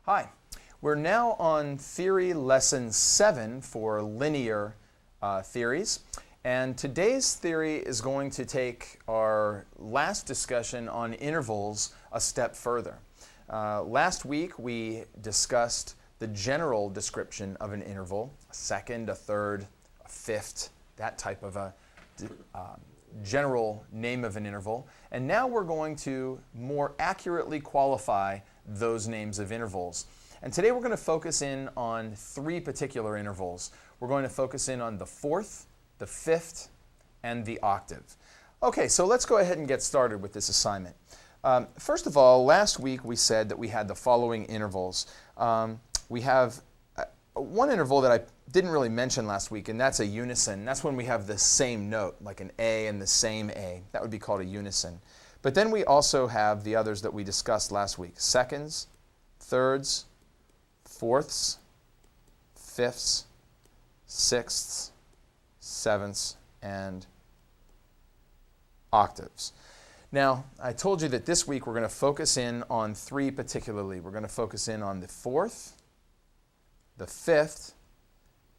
Hi, we're now on theory lesson 7 for linear theories, and today's theory is going to take our last discussion on intervals a step further. Last week we discussed the general description of an interval, a second, a third, a fifth, that type of a general name of an interval, and now we're going to more accurately qualify those names of intervals. And today we're going to focus in on 3 particular intervals. We're going to focus in on the fourth, the fifth, and the octave. Okay, so let's go ahead and get started with this assignment. First of all, last week we said that we had the following intervals. We have one interval that I didn't really mention last week, and that's a unison. That's when we have the same note, like an A and the same A. That would be called a unison. But then we also have the others that we discussed last week: seconds, thirds, fourths, fifths, sixths, sevenths, and octaves. Now, I told you that this week we're going to focus in on 3 particularly. We're going to focus in on the fourth, the fifth,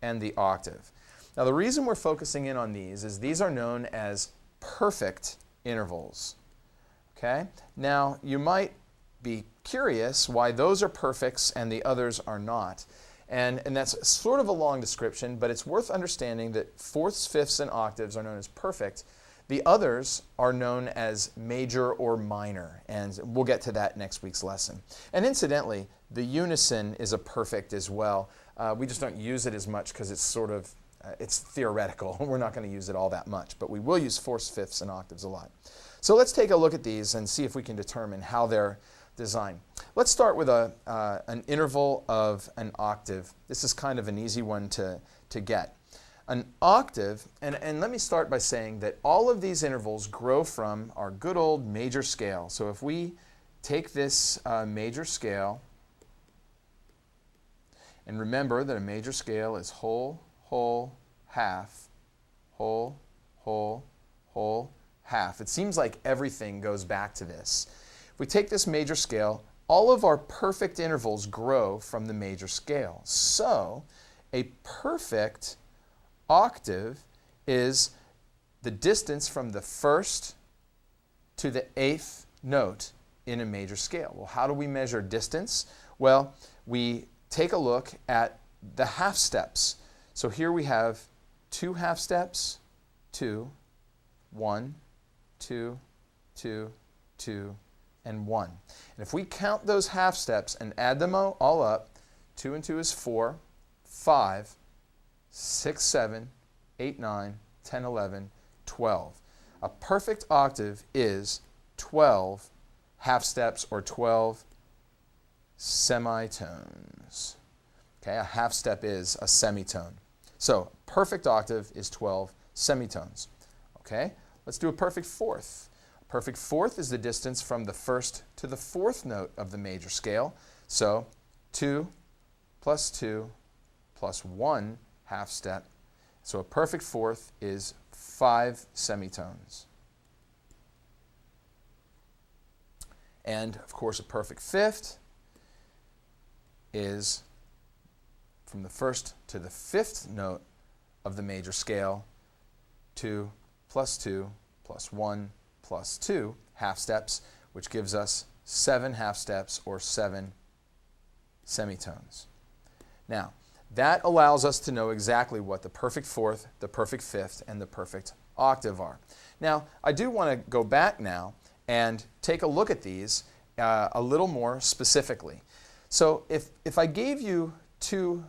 and the octave. Now, the reason we're focusing in on these is these are known as perfect intervals. Okay? Now, you might be curious why those are perfects and the others are not. And that's sort of a long description, but it's worth understanding that fourths, fifths, and octaves are known as perfect. The others are known as major or minor, and we'll get to that next week's lesson. And incidentally, the unison is a perfect as well. We just don't use it as much because it's sort of, it's theoretical. We're not going to use it all that much, but we will use fourths, fifths, and octaves a lot. So let's take a look at these and see if we can determine how they're designed. Let's start with an interval of an octave. This is kind of an easy one to get. An octave, and let me start by saying that all of these intervals grow from our good old major scale. So if we take this major scale, and remember that a major scale is whole, whole, half, whole, whole, whole, half. It seems like everything goes back to this. If we take this major scale, all of our perfect intervals grow from the major scale. So a perfect octave is the distance from the first to the 8th note in a major scale. Well, how do we measure distance? Well, we take a look at the half steps. So here we have 2 half steps, 2, 1, 2, 2, 2, and 1. And if we count those half steps and add them all up, 2 and 2 is 4, 5, 6, 7, 8, 9, 10, 11, 12. A perfect octave is 12 half steps or 12 semitones. Okay, a half step is a semitone. So perfect octave is 12 semitones. Okay, let's do a perfect fourth. A perfect fourth is the distance from the first to the 4th note of the major scale. So 2 plus 2 plus 1 half step. So a perfect fourth is 5 semitones. And of course, a perfect fifth is from the 1st to the 5th note of the major scale, 2 plus 2 plus 1 plus 2 half steps, which gives us 7 half steps or 7 semitones. Now, that allows us to know exactly what the perfect fourth, the perfect fifth, and the perfect octave are. Now, I do want to go back now and take a look at these a little more specifically. So if I gave you 2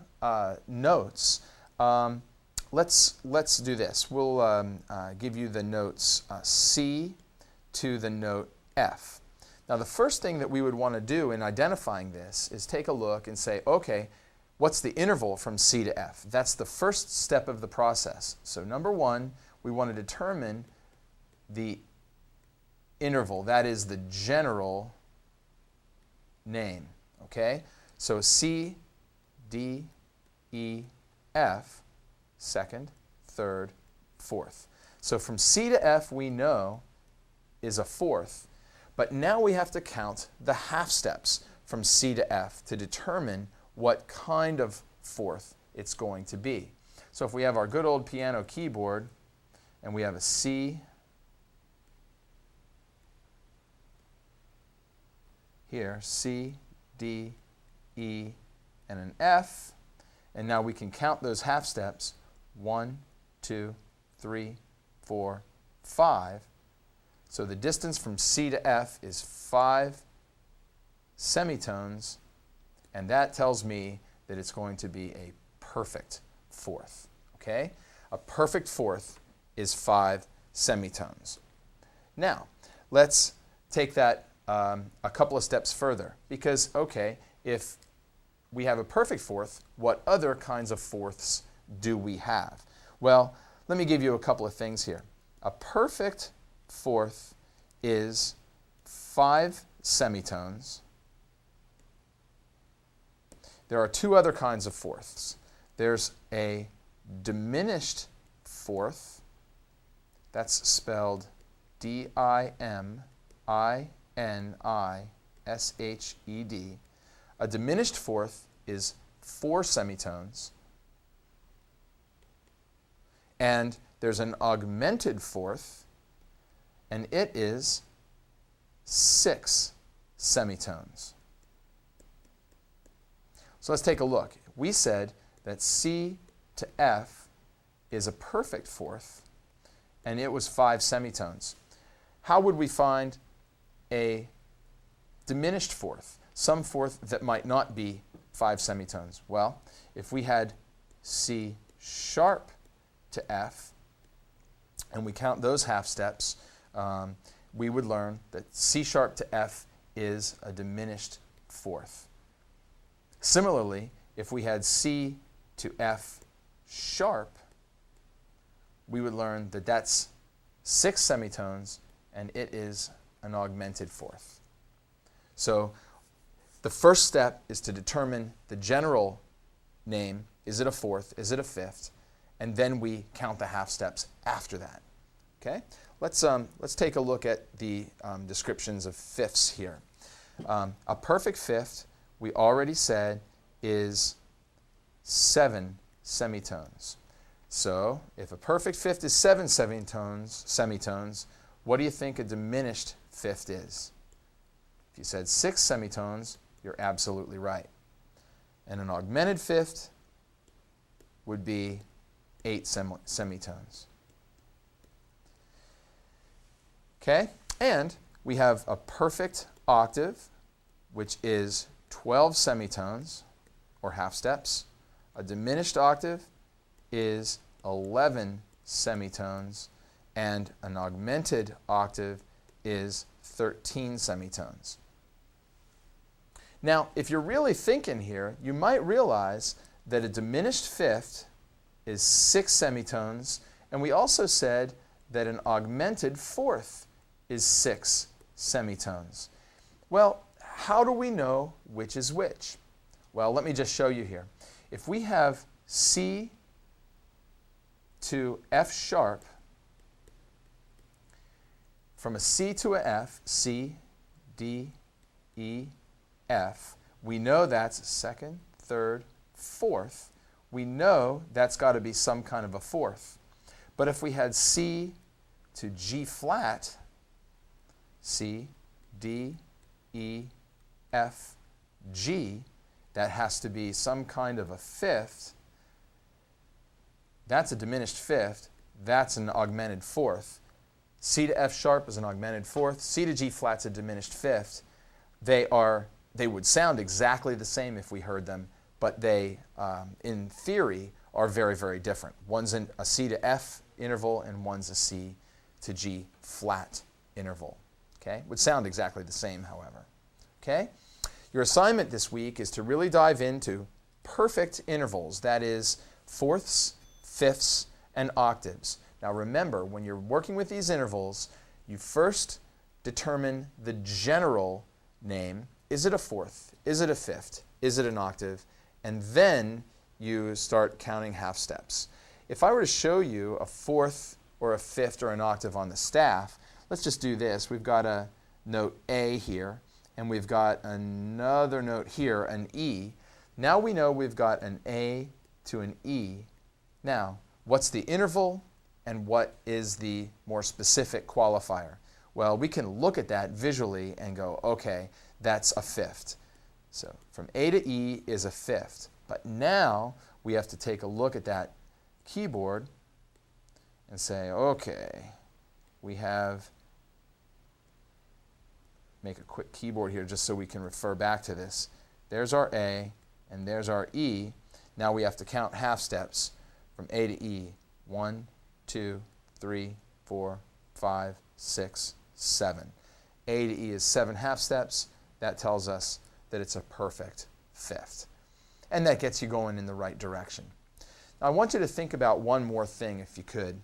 notes, let's do this. We'll give you the notes C to the note F. Now, the first thing that we would want to do in identifying this is take a look and say, okay, what's the interval from C to F? That's the first step of the process. So number 1, we want to determine the interval. That is the general name. Okay? So C, D, E, F, second, third, fourth. So from C to F we know is a fourth, but now we have to count the half steps from C to F to determine what kind of fourth it's going to be. So if we have our good old piano keyboard and we have a C here, C, D, E, and an F, and now we can count those half steps, 1, 2, 3, 4, 5. So the distance from C to F is 5 semitones, and that tells me that it's going to be a perfect fourth. Okay? A perfect fourth is 5 semitones. Now, let's take that a couple of steps further, because, okay, if we have a perfect fourth, what other kinds of fourths do we have? Well, let me give you a couple of things here. A perfect fourth is 5 semitones. There are two other kinds of fourths. There's a diminished fourth. That's spelled D-I-M-I-N-I-S-H-E-D. A diminished fourth is 4 semitones. And there's an augmented fourth, and it is 6 semitones. So let's take a look. We said that C to F is a perfect fourth, and it was 5 semitones. How would we find a diminished fourth, some fourth that might not be 5 semitones? Well, if we had C sharp to F, and we count those half steps, we would learn that C sharp to F is a diminished fourth. Similarly, if we had C to F sharp, we would learn that that's 6 semitones, and it is an augmented fourth. So the first step is to determine the general name. Is it a fourth? Is it a fifth? And then we count the half steps after that. Okay? Let's take a look at the descriptions of fifths here. A perfect fifth, we already said, is 7 semitones. So if a perfect fifth is 7 semitones, what do you think a diminished fifth is? If you said 6 semitones, you're absolutely right. And an augmented fifth would be 8 semitones. Okay? And we have a perfect octave, which is 12 semitones, or half steps. A diminished octave is 11 semitones, and an augmented octave is 13 semitones. Now, if you're really thinking here, you might realize that a diminished fifth is 6 semitones, and we also said that an augmented fourth is 6 semitones. Well, how do we know which is which? Well, let me just show you here. If we have C to F sharp, from a C to a F, C, D, E, F, we know that's second, third, fourth. We know that's got to be some kind of a fourth. But if we had C to G flat, C, D, E, F, G, that has to be some kind of a fifth. That's a diminished fifth. That's an augmented fourth. C to F sharp is an augmented fourth. C to G flat's a diminished fifth. They would sound exactly the same if we heard them, but they, in theory, are very, very different. One's in a C to F interval, and one's a C to G flat interval. Okay? Would sound exactly the same, however. Okay? Your assignment this week is to really dive into perfect intervals, that is, fourths, fifths, and octaves. Now remember, when you're working with these intervals, you first determine the general name. Is it a fourth? Is it a fifth? Is it an octave? And then you start counting half steps. If I were to show you a fourth or a fifth or an octave on the staff, let's just do this. We've got a note A here, and we've got another note here, an E. Now we know we've got an A to an E. Now, what's the interval and what is the more specific qualifier? Well, we can look at that visually and go, okay, that's a fifth. So from A to E is a fifth. But now we have to take a look at that keyboard and say, okay, we have, make a quick keyboard here just so we can refer back to this. There's our A and there's our E. Now we have to count half steps from A to E. 1, 2, 3, 4, 5, 6, 7. A to E is 7 half steps. That tells us that it's a perfect fifth. And that gets you going in the right direction. Now, I want you to think about one more thing, if you could.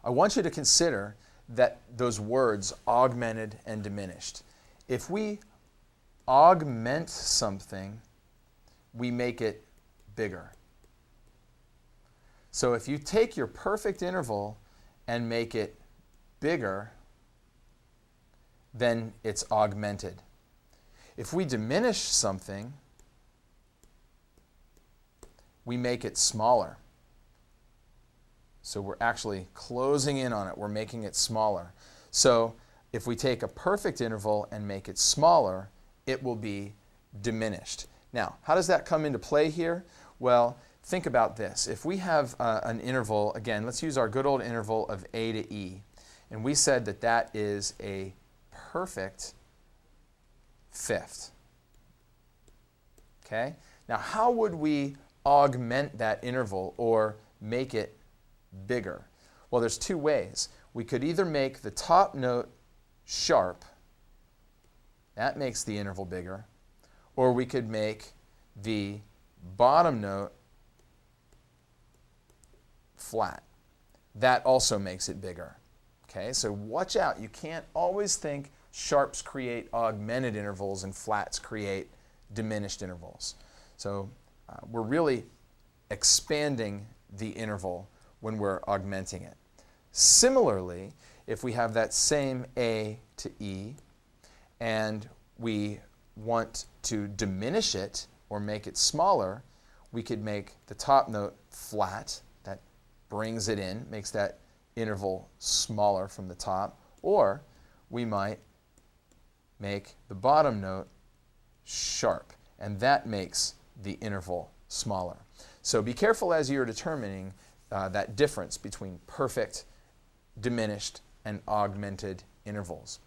I want you to consider that those words augmented and diminished. If we augment something, we make it bigger. So if you take your perfect interval and make it bigger, then it's augmented. If we diminish something, we make it smaller. So we're actually closing in on it. We're making it smaller. So if we take a perfect interval and make it smaller, it will be diminished. Now, how does that come into play here? Well, think about this. If we have an interval, again, let's use our good old interval of A to E. And we said that that is a perfect fifth. Okay? Now, how would we augment that interval or make it bigger? Well, there's two ways. We could either make the top note sharp, that makes the interval bigger, or we could make the bottom note flat. That also makes it bigger. Okay, so watch out. You can't always think sharps create augmented intervals and flats create diminished intervals. So we're really expanding the interval when we're augmenting it. Similarly, if we have that same A to E and we want to diminish it or make it smaller, we could make the top note flat. That brings it in, makes that interval smaller from the top. Or we might make the bottom note sharp, and that makes the interval smaller. So be careful as you're determining that difference between perfect, diminished, and augmented intervals.